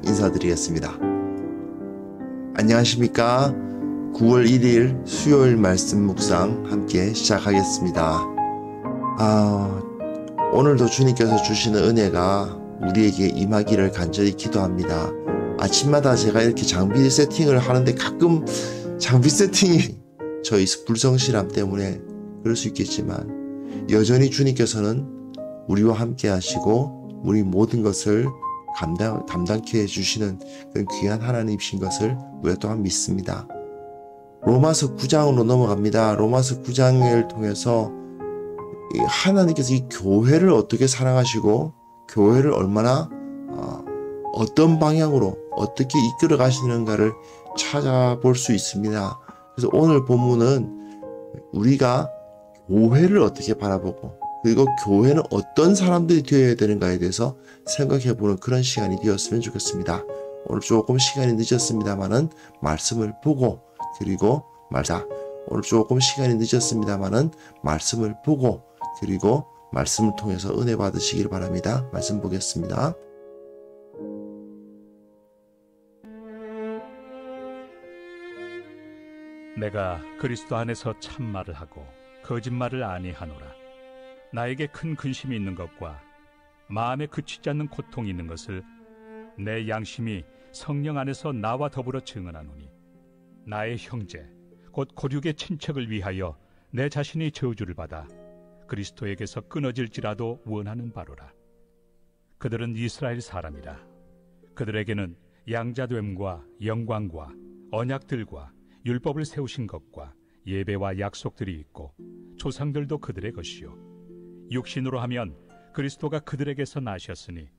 인사드리겠습니다. 안녕하십니까? 9월 1일 수요일 말씀 묵상 함께 시작하겠습니다. 오늘도 주님께서 주시는 은혜가 우리에게 임하기를 간절히 기도합니다. 아침마다 제가 이렇게 장비 세팅을 하는데 가끔 장비 세팅이 저희 불성실함 때문에 그럴 수 있겠지만 여전히 주님께서는 우리와 함께 하시고 우리 모든 것을 담당케 해주시는 그런 귀한 하나님이신 것을 우리가 또한 믿습니다. 로마서 9장으로 넘어갑니다. 로마서 9장을 통해서 하나님께서 이 교회를 어떻게 사랑하시고 교회를 얼마나 어떤 방향으로 어떻게 이끌어 가시는가를 찾아볼 수 있습니다. 그래서 오늘 본문은 우리가 교회를 어떻게 바라보고 그리고 교회는 어떤 사람들이 되어야 되는가에 대해서 생각해보는 그런 시간이 되었으면 좋겠습니다. 오늘 조금 시간이 늦었습니다만은 말씀을 보고 그리고 오늘 조금 시간이 늦었습니다만은 말씀을 보고 그리고 말씀을 통해서 은혜 받으시길 바랍니다. 말씀 보겠습니다. 내가 그리스도 안에서 참말을 하고 거짓말을 아니하노라. 나에게 큰 근심이 있는 것과 마음에 그치지 않는 고통이 있는 것을 내 양심이 성령 안에서 나와 더불어 증언하노니 나의 형제 곧 고륙의 친척을 위하여 내 자신이 저주를 받아 그리스도에게서 끊어질지라도 원하는 바로라. 그들은 이스라엘 사람이라. 그들에게는 양자됨과 영광과 언약들과 율법을 세우신 것과 예배와 약속들이 있고 조상들도 그들의 것이요 육신으로 하면 그리스도가 그들에게서 나셨으니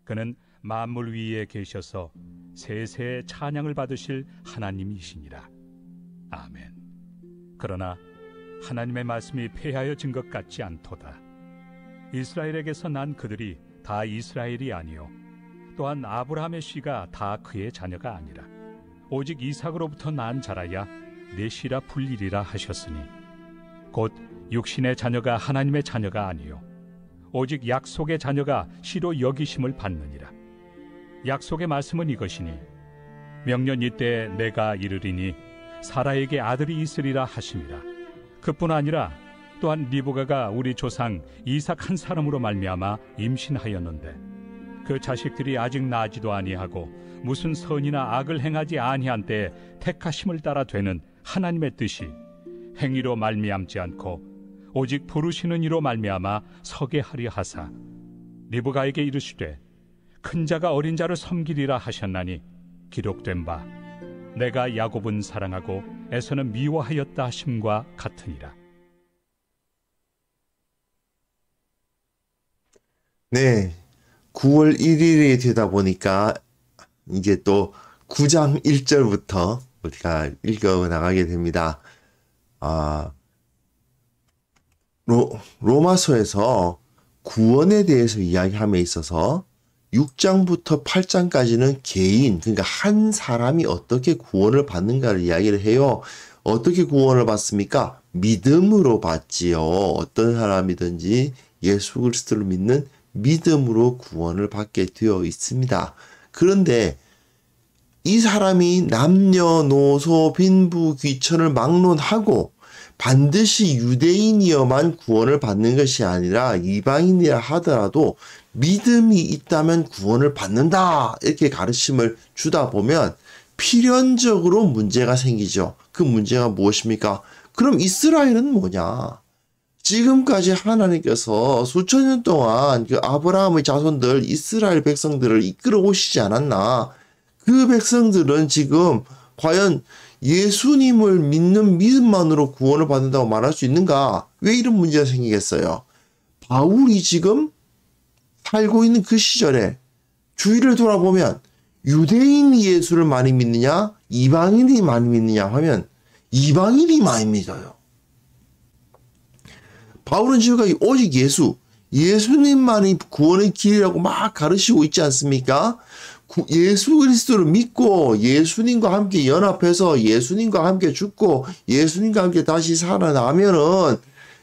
그는 만물 위에 계셔서 세세의 찬양을 받으실 하나님이시니라. 아멘. 그러나 하나님의 말씀이 폐하여진 것 같지 않도다. 이스라엘에게서 난 그들이 다 이스라엘이 아니요 또한 아브라함의 씨가 다 그의 자녀가 아니라 오직 이삭으로부터 난 자라야 내 씨라 불리리라 하셨으니 곧 육신의 자녀가 하나님의 자녀가 아니요 오직 약속의 자녀가 씨로 여기심을 받느니라. 약속의 말씀은 이것이니 명년 이때에 내가 이르리니 사라에게 아들이 있으리라 하심이라. 그뿐 아니라 또한 리브가가 우리 조상 이삭 한 사람으로 말미암아 임신하였는데 그 자식들이 아직 나지도 아니하고 무슨 선이나 악을 행하지 아니한 때에 택하심을 따라 되는 하나님의 뜻이 행위로 말미암지 않고 오직 부르시는 이로 말미암아 서게 하려 하사 리브가에게 이르시되 큰 자가 어린 자를 섬기리라 하셨나니 기록된 바 내가 야곱은 사랑하고 에서는 미워하였다 하심과 같으니라. 네, 9월 1일이 되다 보니까 이제 또 9장 1절부터 우리가 읽어 나가게 됩니다. 로마서에서 구원에 대해서 이야기함에 있어서 6장부터 8장까지는 개인, 그러니까 한 사람이 어떻게 구원을 받는가를 이야기를 해요. 어떻게 구원을 받습니까? 믿음으로 받지요. 어떤 사람이든지 예수 그리스도를 믿는 믿음으로 구원을 받게 되어 있습니다. 그런데 이 사람이 남녀노소 빈부 귀천을 막론하고 반드시 유대인이어만 구원을 받는 것이 아니라 이방인이라 하더라도 믿음이 있다면 구원을 받는다 이렇게 가르침을 주다 보면 필연적으로 문제가 생기죠. 그 문제가 무엇입니까? 그럼 이스라엘은 뭐냐? 지금까지 하나님께서 수천 년 동안 그 아브라함의 자손들 이스라엘 백성들을 이끌어 오시지 않았나? 그 백성들은 지금 과연 예수님을 믿는 믿음만으로 구원을 받는다고 말할 수 있는가? 왜 이런 문제가 생기겠어요? 바울이 지금 살고 있는 그 시절에 주위를 돌아보면 유대인이 예수를 많이 믿느냐? 이방인이 많이 믿느냐 하면 이방인이 많이 믿어요. 바울은 지금까지 오직 예수님만이 구원의 길이라고 막 가르치고 있지 않습니까? 예수 그리스도를 믿고 예수님과 함께 연합해서 예수님과 함께 죽고 예수님과 함께 다시 살아나면은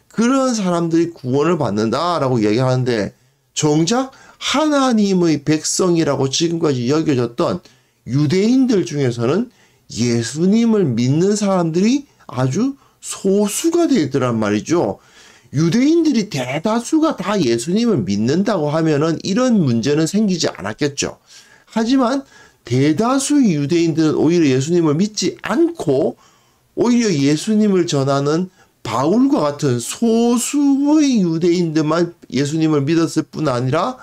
그런 사람들이 구원을 받는다라고 얘기하는데 정작 하나님의 백성이라고 지금까지 여겨졌던 유대인들 중에서는 예수님을 믿는 사람들이 아주 소수가 되더란 말이죠. 유대인들이 대다수가 다 예수님을 믿는다고 하면은 이런 문제는 생기지 않았겠죠. 하지만 대다수의 유대인들은 오히려 예수님을 믿지 않고 오히려 예수님을 전하는 바울과 같은 소수의 유대인들만 예수님을 믿었을 뿐 아니라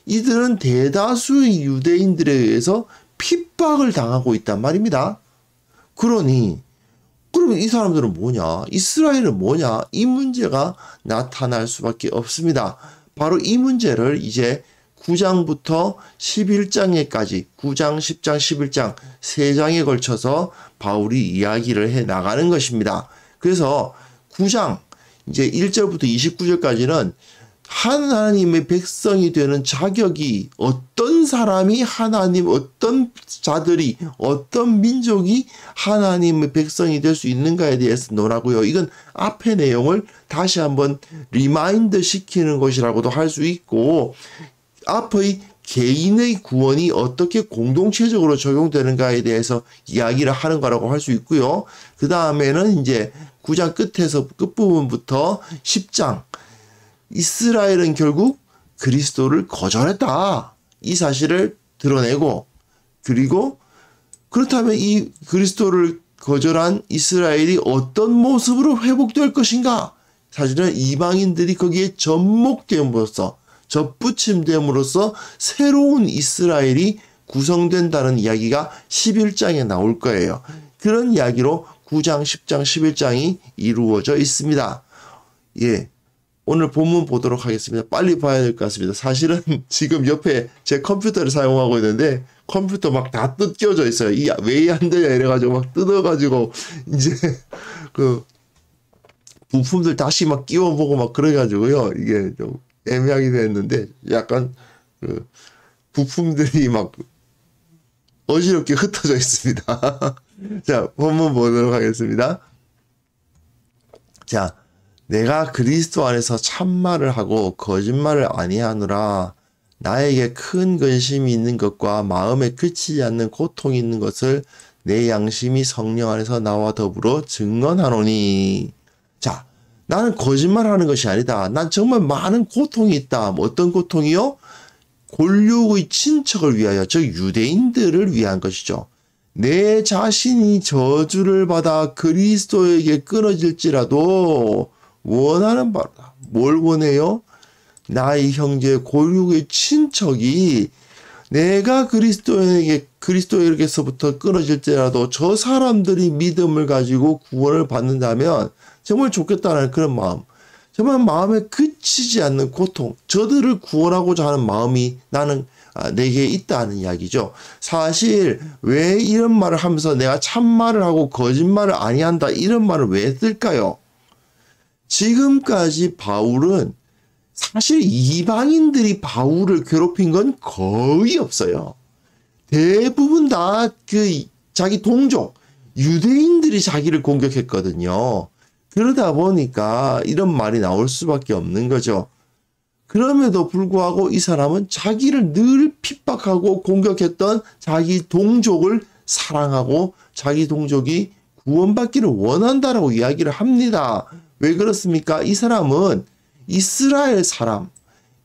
이들은 대다수의 유대인들에 의해서 핍박을 당하고 있단 말입니다. 그러면 이 사람들은 뭐냐? 이스라엘은 뭐냐? 이 문제가 나타날 수밖에 없습니다. 바로 이 문제를 이제 9장부터 11장에까지 9장, 10장, 11장 3장에 걸쳐서 바울이 이야기를 해 나가는 것입니다. 그래서 9장 이제 1절부터 29절까지는 하나님의 백성이 되는 자격이 어떤 사람이 어떤 자들이, 어떤 민족이 하나님의 백성이 될 수 있는가에 대해서 논하고요. 이건 앞의 내용을 다시 한번 리마인드 시키는 것이라고도 할 수 있고, 앞의 개인의 구원이 어떻게 공동체적으로 적용되는가에 대해서 이야기를 하는 거라고 할 수 있고요. 그 다음에는 이제 9장 끝부분부터 10장, 이스라엘은 결국 그리스도를 거절했다. 이 사실을 드러내고, 그리고 그렇다면 이 그리스도를 거절한 이스라엘이 어떤 모습으로 회복될 것인가? 사실은 이방인들이 거기에 접목됨으로써, 접붙임됨으로써 새로운 이스라엘이 구성된다는 이야기가 11장에 나올 거예요. 그런 이야기로 9장, 10장, 11장이 이루어져 있습니다. 예. 오늘 본문 보도록 하겠습니다. 빨리 봐야 될 것 같습니다. 사실은 지금 옆에 제 컴퓨터를 사용하고 있는데 컴퓨터 막 다 뜯겨져 있어요. 왜 안 되냐 이래가지고 막 뜯어가지고 이제 그 부품들 다시 막 끼워보고 막 그래가지고요. 이게 좀 애매하게 됐는데 약간 그 부품들이 막 어지럽게 흩어져 있습니다. 자, 본문 보도록 하겠습니다. 자, 내가 그리스도 안에서 참말을 하고 거짓말을 아니하노라. 나에게 큰 근심이 있는 것과 마음에 그치지 않는 고통이 있는 것을 내 양심이 성령 안에서 나와 더불어 증언하노니. 자, 나는 거짓말하는 것이 아니다. 난 정말 많은 고통이 있다. 뭐 어떤 고통이요? 골육의 친척을 위하여, 즉 유대인들을 위한 것이죠. 내 자신이 저주를 받아 그리스도에게 끊어질지라도 원하는 바다. 뭘 원해요? 나의 형제 골육의 친척이 내가 그리스도에게서부터 끊어질지라도 저 사람들이 믿음을 가지고 구원을 받는다면 정말 좋겠다는 그런 마음. 정말 마음에 그치지 않는 고통. 저들을 구원하고자 하는 마음이 내게 있다는 이야기죠. 사실 왜 이런 말을 하면서 내가 참말을 하고 거짓말을 아니한다 이런 말을 왜 쓸까요? 지금까지 바울은 사실 이방인들이 바울을 괴롭힌 건 거의 없어요. 대부분 다 자기 동족, 유대인들이 자기를 공격했거든요. 그러다 보니까 이런 말이 나올 수밖에 없는 거죠. 그럼에도 불구하고 이 사람은 자기를 늘 핍박하고 공격했던 자기 동족을 사랑하고 자기 동족이 구원받기를 원한다라고 이야기를 합니다. 왜 그렇습니까? 이 사람은 이스라엘 사람,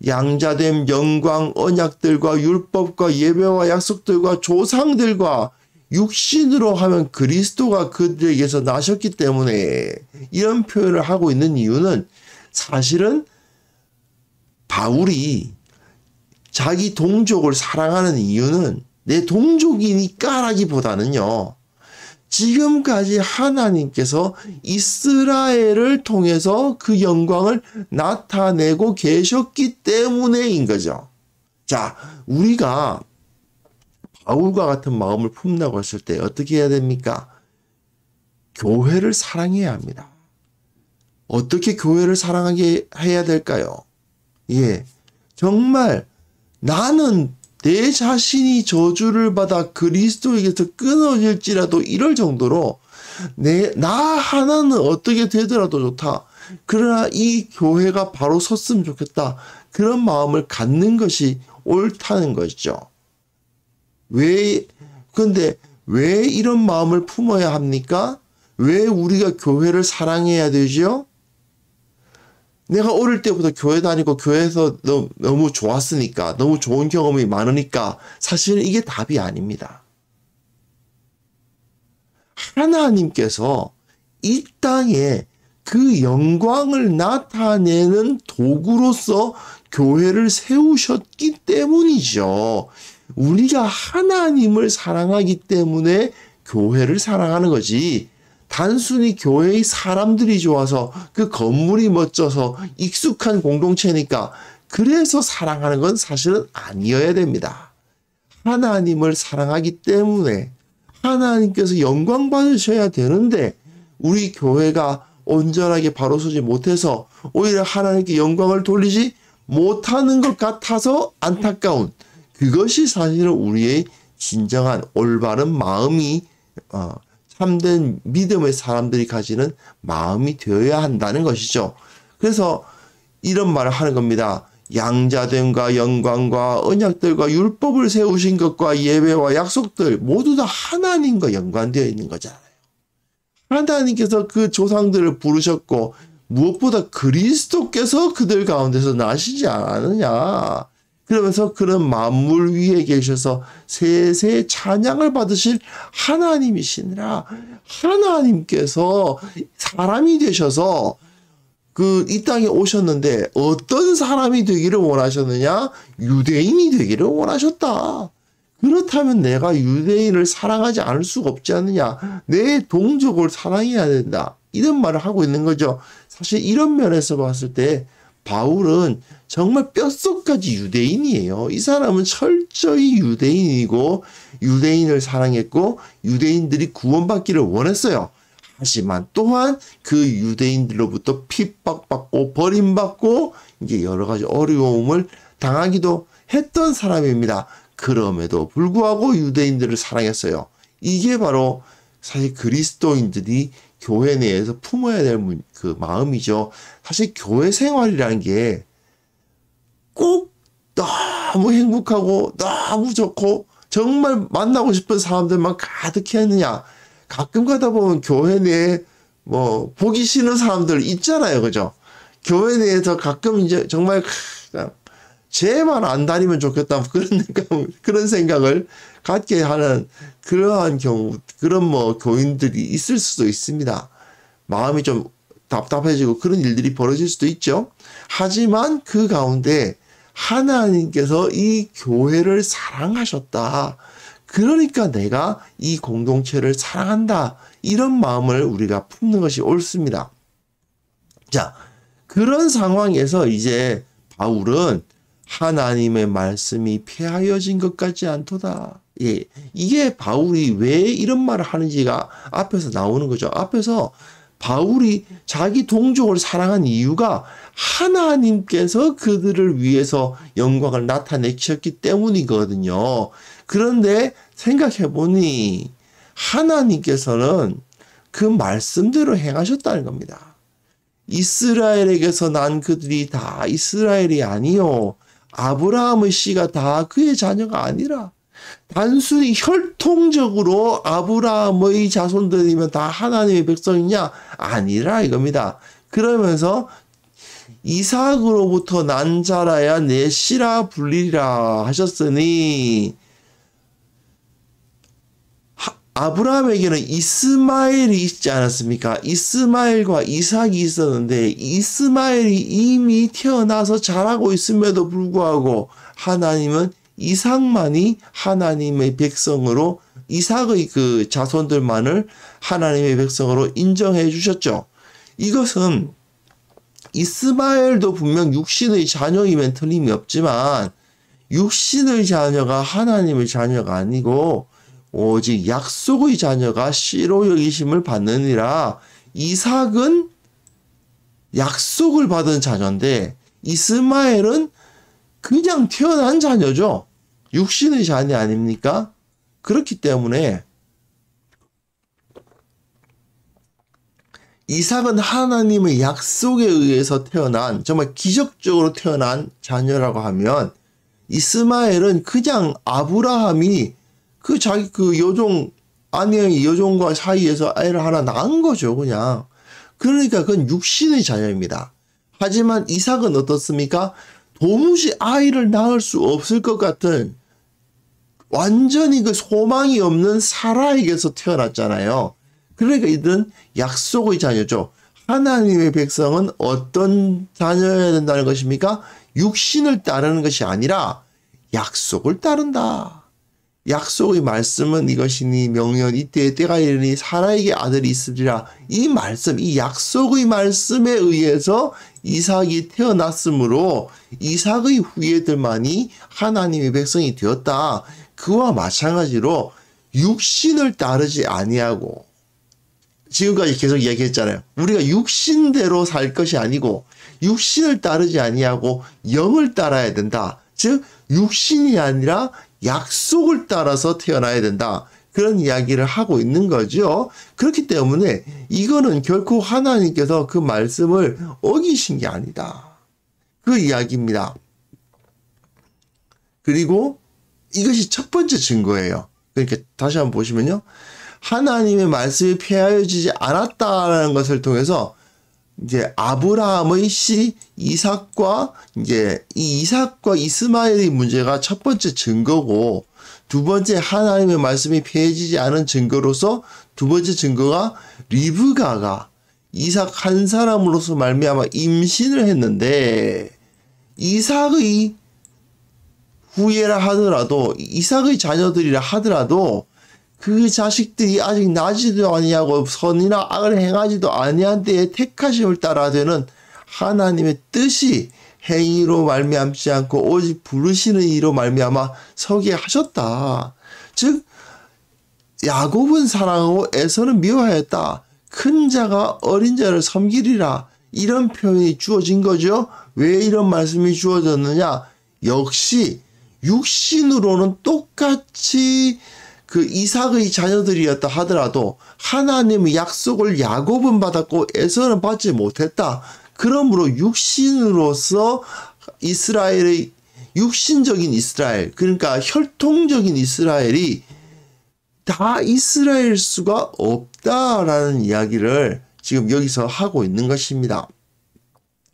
양자됨 영광 언약들과 율법과 예배와 약속들과 조상들과 육신으로 하면 그리스도가 그들에게서 나셨기 때문에 이런 표현을 하고 있는 이유는 사실은 바울이 자기 동족을 사랑하는 이유는 내 동족이니까라기보다는요. 지금까지 하나님께서 이스라엘을 통해서 그 영광을 나타내고 계셨기 때문에인 거죠. 자, 우리가 바울과 같은 마음을 품다고 했을 때 어떻게 해야 됩니까? 교회를 사랑해야 합니다. 어떻게 교회를 사랑하게 해야 될까요? 예, 정말 나는 내 자신이 저주를 받아 그리스도에게서 끊어질지라도 이럴 정도로 나 하나는 어떻게 되더라도 좋다. 그러나 이 교회가 바로 섰으면 좋겠다. 그런 마음을 갖는 것이 옳다는 것이죠. 근데 왜 이런 마음을 품어야 합니까? 왜 우리가 교회를 사랑해야 되죠? 내가 어릴 때부터 교회 다니고 교회에서 너무 좋았으니까, 너무 좋은 경험이 많으니까 사실은 이게 답이 아닙니다. 하나님께서 이 땅에 그 영광을 나타내는 도구로서 교회를 세우셨기 때문이죠. 우리가 하나님을 사랑하기 때문에 교회를 사랑하는 거지. 단순히 교회의 사람들이 좋아서 그 건물이 멋져서 익숙한 공동체니까 그래서 사랑하는 건 사실은 아니어야 됩니다. 하나님을 사랑하기 때문에 하나님께서 영광 받으셔야 되는데 우리 교회가 온전하게 바로 서지 못해서 오히려 하나님께 영광을 돌리지 못하는 것 같아서 안타까운 그것이 사실은 우리의 진정한 올바른 마음이 참된 믿음의 사람들이 가지는 마음이 되어야 한다는 것이죠. 그래서 이런 말을 하는 겁니다. 양자됨과 영광과 언약들과 율법을 세우신 것과 예배와 약속들 모두 다 하나님과 연관되어 있는 거잖아요. 하나님께서 그 조상들을 부르셨고 무엇보다 그리스도께서 그들 가운데서 나시지 않았느냐. 그러면서 그런 만물 위에 계셔서 세세 찬양을 받으실 하나님이시니라. 하나님께서 사람이 되셔서 이 땅에 오셨는데 어떤 사람이 되기를 원하셨느냐? 유대인이 되기를 원하셨다. 그렇다면 내가 유대인을 사랑하지 않을 수가 없지 않느냐? 내 동족을 사랑해야 된다. 이런 말을 하고 있는 거죠. 사실 이런 면에서 봤을 때 바울은 정말 뼛속까지 유대인이에요. 이 사람은 철저히 유대인이고 유대인을 사랑했고 유대인들이 구원받기를 원했어요. 하지만 또한 그 유대인들로부터 핍박받고 버림받고 이제 여러 가지 어려움을 당하기도 했던 사람입니다. 그럼에도 불구하고 유대인들을 사랑했어요. 이게 바로 사실 그리스도인들이 교회 내에서 품어야 될 그 마음이죠. 사실 교회 생활이라는 게 꼭 너무 행복하고 너무 좋고 정말 만나고 싶은 사람들만 가득히 했느냐. 가끔 가다 보면 교회 내에 뭐 보기 싫은 사람들 있잖아요. 그죠? 교회 내에서 가끔 이제 정말 그냥 쟤만 안 다니면 좋겠다. 그런 생각을 갖게 하는 그러한 경우, 그런 뭐 교인들이 있을 수도 있습니다. 마음이 좀 답답해지고 그런 일들이 벌어질 수도 있죠. 하지만 그 가운데 하나님께서 이 교회를 사랑하셨다. 그러니까 내가 이 공동체를 사랑한다. 이런 마음을 우리가 품는 것이 옳습니다. 자, 그런 상황에서 이제 바울은 하나님의 말씀이 폐하여진 것 같지 않도다. 예, 이게 바울이 왜 이런 말을 하는지가 앞에서 나오는 거죠. 앞에서 바울이 자기 동족을 사랑한 이유가 하나님께서 그들을 위해서 영광을 나타내셨기 때문이거든요. 그런데 생각해 보니 하나님께서는 그 말씀대로 행하셨다는 겁니다. 이스라엘에게서 난 그들이 다 이스라엘이 아니요. 아브라함의 씨가 다 그의 자녀가 아니라 단순히 혈통적으로 아브라함의 자손들이면 다 하나님의 백성이냐? 아니라 이겁니다. 그러면서 이삭으로부터 난 자라야 내 씨라 불리리라 하셨으니 아브라함에게는 이스마엘이 있지 않았습니까? 이스마엘과 이삭이 있었는데 이스마엘이 이미 태어나서 자라고 있음에도 불구하고 하나님은 이삭만이 하나님의 백성으로 이삭의 그 자손들만을 하나님의 백성으로 인정해 주셨죠. 이것은 이스마엘도 분명 육신의 자녀이면 틀림이 없지만 육신의 자녀가 하나님의 자녀가 아니고 오직 약속의 자녀가 씨로 여기심을 받느니라. 이삭은 약속을 받은 자녀인데 이스마엘은 그냥 태어난 자녀죠. 육신의 자녀 아닙니까? 그렇기 때문에 이삭은 하나님의 약속에 의해서 태어난 정말 기적적으로 태어난 자녀라고 하면 이스마엘은 그냥 아브라함이 그 자기 그 여종, 아내의 여종과 사이에서 애를 하나 낳은 거죠, 그냥. 그러니까 그건 육신의 자녀입니다. 하지만 이삭은 어떻습니까? 도무지 아이를 낳을 수 없을 것 같은 완전히 그 소망이 없는 사라에게서 태어났잖아요. 그러니까 이들은 약속의 자녀죠. 하나님의 백성은 어떤 자녀여야 된다는 것입니까? 육신을 따르는 것이 아니라 약속을 따른다. 약속의 말씀은 이것이니 명령 이때에 때가 이르니 사라에게 아들이 있으리라. 이 말씀, 이 약속의 말씀에 의해서 이삭이 태어났으므로 이삭의 후예들만이 하나님의 백성이 되었다. 그와 마찬가지로 육신을 따르지 아니하고, 지금까지 계속 이야기했잖아요. 우리가 육신대로 살 것이 아니고 육신을 따르지 아니하고 영을 따라야 된다. 즉 육신이 아니라 약속을 따라서 태어나야 된다. 그런 이야기를 하고 있는 거죠. 그렇기 때문에 이거는 결코 하나님께서 그 말씀을 어기신 게 아니다. 그 이야기입니다. 그리고 이것이 첫 번째 증거예요. 그러니까 다시 한번 보시면요. 하나님의 말씀이 폐하여지지 않았다라는 것을 통해서 이제 아브라함의 씨 이삭과 이제 이 이삭과 이스마엘의 문제가 첫 번째 증거고, 두 번째 하나님의 말씀이 폐해지지 않은 증거로서 두 번째 증거가 리브가가 이삭 한 사람으로서 말미암아 임신을 했는데, 이삭의 후예라 하더라도 이삭의 자녀들이라 하더라도 그 자식들이 아직 나지도 아니하고 선이나 악을 행하지도 아니한 때에 택하심을 따라 되는 하나님의 뜻이 행위로 말미암지 않고 오직 부르시는 이로 말미암아 서게 하셨다. 즉 야곱은 사랑하고 에서는 미워하였다. 큰 자가 어린 자를 섬기리라. 이런 표현이 주어진 거죠. 왜 이런 말씀이 주어졌느냐? 역시 육신으로는 똑같이 그 이삭의 자녀들이었다 하더라도 하나님의 약속을 야곱은 받았고 에서는 받지 못했다. 그러므로 육신으로서 이스라엘의 육신적인 이스라엘, 그러니까 혈통적인 이스라엘이 다 이스라엘 수가 없다라는 이야기를 지금 여기서 하고 있는 것입니다.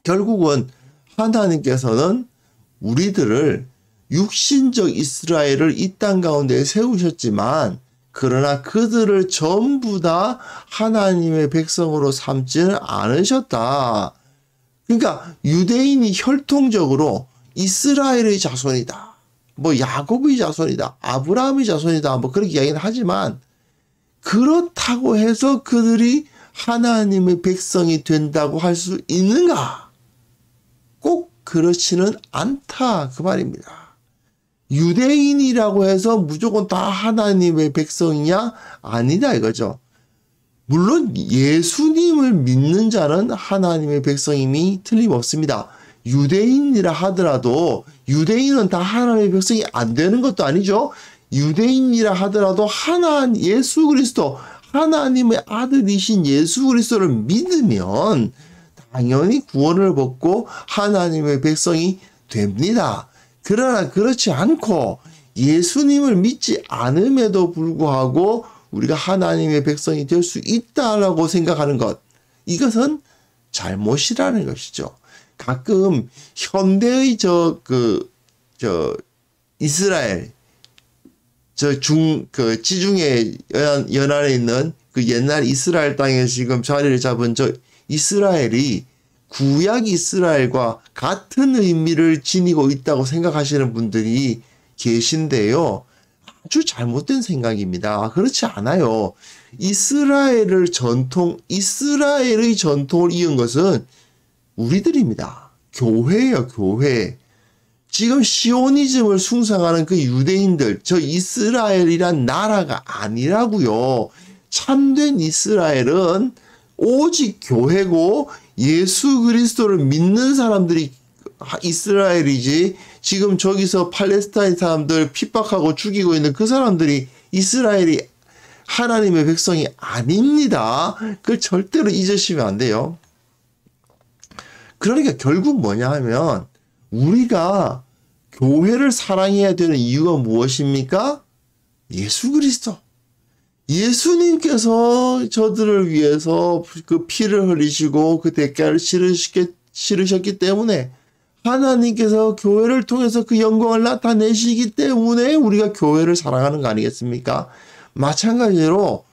결국은 하나님께서는 우리들을 육신적 이스라엘을 이 땅 가운데 세우셨지만, 그러나 그들을 전부 다 하나님의 백성으로 삼지는 않으셨다. 그러니까 유대인이 혈통적으로 이스라엘의 자손이다, 뭐 야곱의 자손이다, 아브라함의 자손이다, 뭐 그렇게 이야기는 하지만 그렇다고 해서 그들이 하나님의 백성이 된다고 할 수 있는가? 꼭 그렇지는 않다, 그 말입니다. 유대인이라고 해서 무조건 다 하나님의 백성이냐? 아니다 이거죠. 물론 예수님을 믿는 자는 하나님의 백성임이 틀림없습니다. 유대인이라 하더라도 유대인은 다 하나님의 백성이 안 되는 것도 아니죠. 유대인이라 하더라도 예수 그리스도, 하나님의 아들이신 예수 그리스도를 믿으면 당연히 구원을 받고 하나님의 백성이 됩니다. 그러나 그렇지 않고 예수님을 믿지 않음에도 불구하고 우리가 하나님의 백성이 될 수 있다라고 생각하는 것, 이것은 잘못이라는 것이죠. 가끔 현대의 이스라엘, 지중해 연안에 있는 그 옛날 이스라엘 땅에 지금 자리를 잡은 이스라엘이 구약 이스라엘과 같은 의미를 지니고 있다고 생각하시는 분들이 계신데요. 아주 잘못된 생각입니다. 그렇지 않아요. 이스라엘의 전통을 이은 것은 우리들입니다. 교회예요, 교회. 지금 시오니즘을 숭상하는 그 유대인들, 저 이스라엘이란 나라가 아니라고요. 참된 이스라엘은 오직 교회고 예수 그리스도를 믿는 사람들이 이스라엘이지, 지금 저기서 팔레스타인 사람들 핍박하고 죽이고 있는 그 사람들이 이스라엘이 하나님의 백성이 아닙니다. 그걸 절대로 잊으시면 안 돼요. 그러니까 결국 뭐냐 하면 우리가 교회를 사랑해야 되는 이유가 무엇입니까? 예수 그리스도. 예수님께서 저들을 위해서 그 피를 흘리시고 그 대가를 치르셨기 때문에 하나님께서 교회를 통해서 그 영광을 나타내시기 때문에 우리가 교회를 사랑하는 거 아니겠습니까? 마찬가지로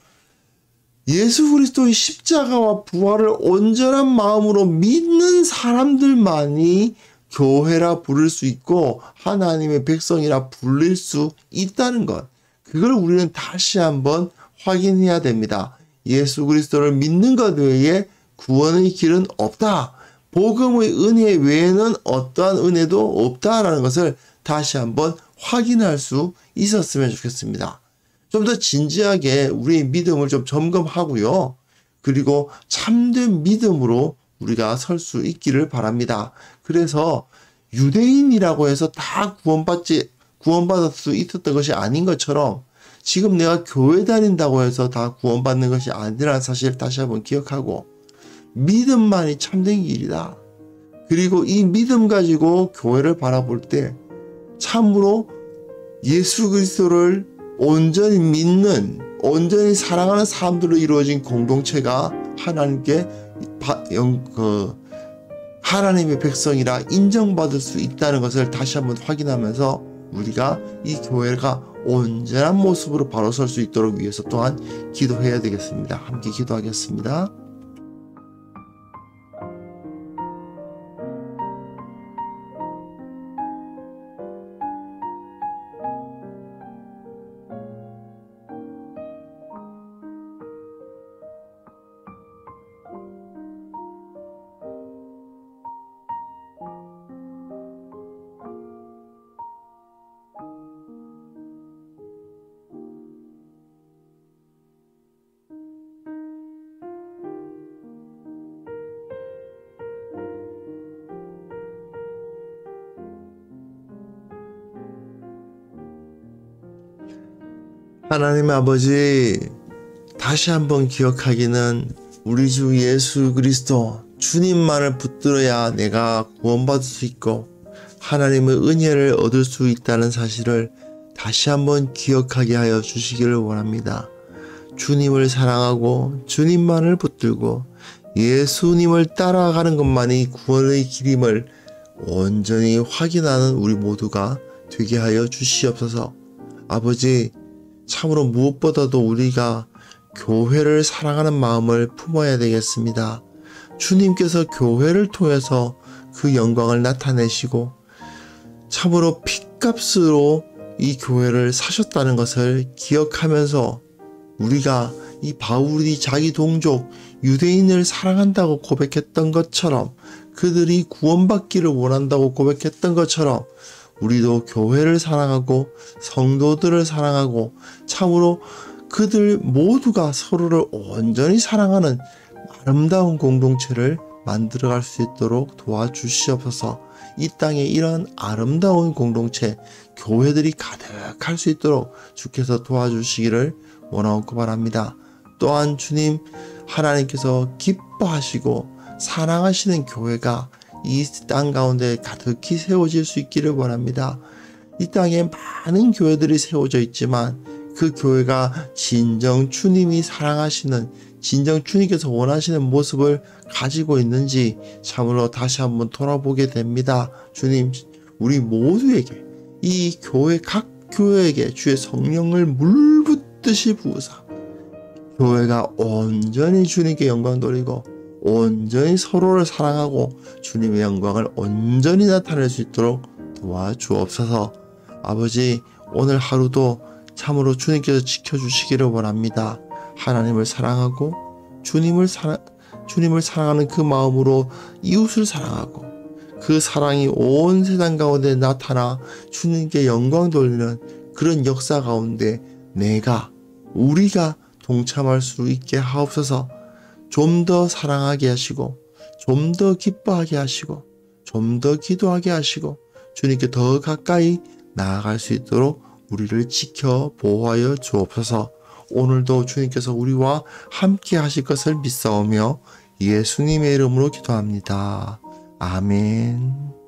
예수 그리스도의 십자가와 부활을 온전한 마음으로 믿는 사람들만이 교회라 부를 수 있고 하나님의 백성이라 불릴 수 있다는 것. 그걸 우리는 다시 한번 확인해야 됩니다. 예수 그리스도를 믿는 것 외에 구원의 길은 없다. 복음의 은혜 외에는 어떠한 은혜도 없다라는 것을 다시 한번 확인할 수 있었으면 좋겠습니다. 좀 더 진지하게 우리의 믿음을 좀 점검하고요. 그리고 참된 믿음으로 우리가 설 수 있기를 바랍니다. 그래서 유대인이라고 해서 다 구원받을 수 있었던 것이 아닌 것처럼 지금 내가 교회 다닌다고 해서 다 구원받는 것이 아니라는 사실을 다시 한번 기억하고 믿음만이 참된 길이다. 그리고 이 믿음 가지고 교회를 바라볼 때 참으로 예수 그리스도를 온전히 믿는, 온전히 사랑하는 사람들로 이루어진 공동체가 하나님의 백성이라 인정받을 수 있다는 것을 다시 한번 확인하면서 우리가 이 교회가 온전한 모습으로 바로 설 수 있도록 위해서 또한 기도해야 되겠습니다. 함께 기도하겠습니다. 하나님 아버지, 다시 한번 기억하기는 우리 주 예수 그리스도 주님만을 붙들어야 내가 구원받을 수 있고 하나님의 은혜를 얻을 수 있다는 사실을 다시 한번 기억하게 하여 주시기를 원합니다. 주님을 사랑하고 주님만을 붙들고 예수님을 따라가는 것만이 구원의 길임을 온전히 확인하는 우리 모두가 되게 하여 주시옵소서. 아버지, 참으로 무엇보다도 우리가 교회를 사랑하는 마음을 품어야 되겠습니다. 주님께서 교회를 통해서 그 영광을 나타내시고 참으로 핏값으로 이 교회를 사셨다는 것을 기억하면서 우리가 이 바울이 자기 동족 유대인을 사랑한다고 고백했던 것처럼 그들이 구원받기를 원한다고 고백했던 것처럼 우리도 교회를 사랑하고 성도들을 사랑하고 참으로 그들 모두가 서로를 온전히 사랑하는 아름다운 공동체를 만들어갈 수 있도록 도와주시옵소서. 이 땅에 이런 아름다운 공동체, 교회들이 가득할 수 있도록 주께서 도와주시기를 원하옵고 바랍니다. 또한 주님 하나님께서 기뻐하시고 사랑하시는 교회가 이 땅 가운데 가득히 세워질 수 있기를 원합니다. 이 땅에 많은 교회들이 세워져 있지만 그 교회가 진정 주님이 사랑하시는, 진정 주님께서 원하시는 모습을 가지고 있는지 참으로 다시 한번 돌아보게 됩니다. 주님, 우리 모두에게, 이 교회 각 교회에게 주의 성령을 물붓듯이 부으사 교회가 온전히 주님께 영광 돌리고 온전히 서로를 사랑하고 주님의 영광을 온전히 나타낼 수 있도록 도와주옵소서. 아버지, 오늘 하루도 참으로 주님께서 지켜주시기를 원합니다. 하나님을 사랑하고 주님을 사랑하는 그 마음으로 이웃을 사랑하고 그 사랑이 온 세상 가운데 나타나 주님께 영광 돌리는 그런 역사 가운데 우리가 동참할 수 있게 하옵소서. 좀 더 사랑하게 하시고 좀 더 기뻐하게 하시고 좀 더 기도하게 하시고 주님께 더 가까이 나아갈 수 있도록 우리를 지켜 보호하여 주옵소서. 오늘도 주님께서 우리와 함께 하실 것을 믿사오며 예수님의 이름으로 기도합니다. 아멘.